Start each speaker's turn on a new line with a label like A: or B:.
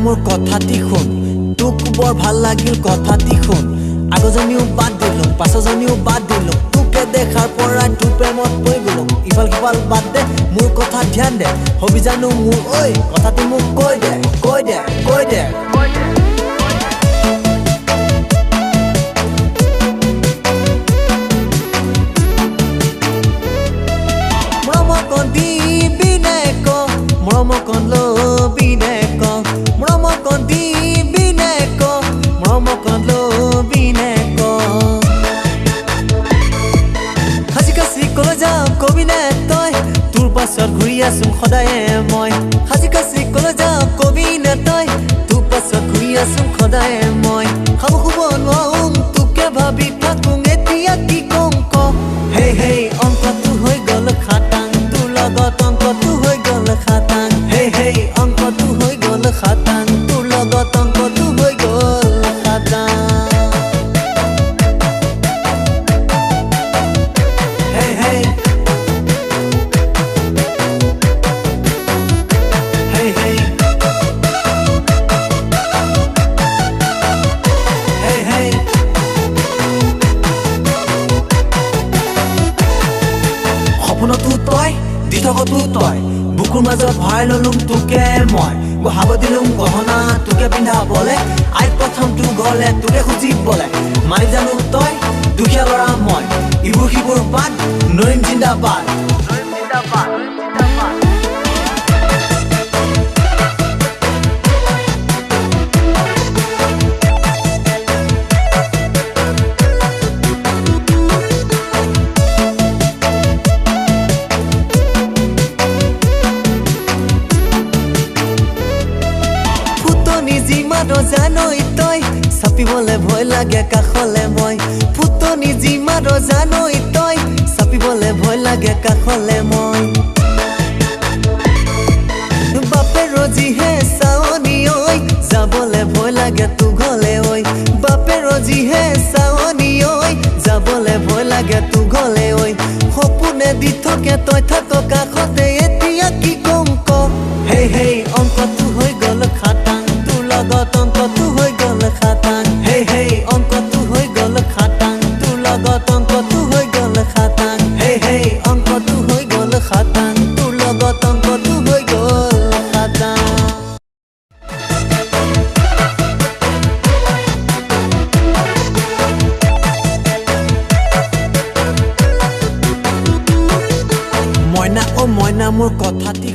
A: মোৰ কথাটি শুন তোক বৰ ভাল লাগিল কথাটি শুন আগজনীও বাদ দিলোঁ পাছজনীও বাদ দিলোঁ তোকে দেখাৰ পৰা তোৰ প্ৰেমত পৰি গ'লোঁ ইফাল সিফাল বাদ দে মোৰ কথা ধ্যান দে হবি জানো মোৰ ঐ কথাটি মোক কৈ দে কৈ দে কৈ দে মৰমকণ লবি নে ক মৰমকণ দিবি নে ক মৰমকণ লবি নে ক সাজি কাচি কলৈ যাম কবি নে তই তোৰ পাছত ঘূৰি আছোং সদায়ে মই সাজি কাচি কলৈ যাম কবি নে তই তোৰ পাছত ঘূৰি আছোং সদায়ে মই খাব শুব নোৱাৰোঁ তোকে ভাবি থাকোঁ এতিয়া কি কওঁ ক হেই হেই অংকটো হৈ গ'ল খাটাং তোৰ লগত অংকটো হৈ গ'ল খাটাং হেই অংকটো হৈ গ'ল খাটাং তোৰ লগত অংকটো হৈ গ'ল খাটাং হেই হেই হেই হেই হেই হেই সপোনতো তই দি থকতো তই বুকুৰ মাজত ভৰাই ললোং তোকে মই গঢ়াব দিলোং গহনা তোকে পিন্ধাবলে আই প্ৰথমটো গ'লে তোকে খুজিবলে মানি জানো তই দুখীয়া ল'ৰা মই ইবোৰ সিবোৰ বাদ নৰিম জিন্দাবাদ জানই তই চাপিবলে ভয় লাগে কাষলে মই ফুটনি যিমাৰ জানই তই চাপিবলে ভয় লাগে কাষলে মই বাপেৰ যিহে চাৱনি ঐ যাবলে ভয় লাগে তো ঘলে ঐ বাপেৰ যিহে চাৱনি ঐ যাবলে ভয় লাগে তো ঘলে ঐ সপোনে দি থাকে তই থাক কাষতে এতিয়া কি কম ক হেই হেই অংকটো হৈ গ'ল খাটাং লগত অংকটো হৈ গ'ল খাটাং হেই হেই অংকটো হৈ গ'ল খাটাং তোৰ লগত অংকটো হৈ গ'ল খাটাং হেই হেই অংকটো হৈ গ'ল খাটাং তোৰ লগত অংকটো হৈ গ'ল খাটাং মইনা অ মইনা মোৰ কথাটি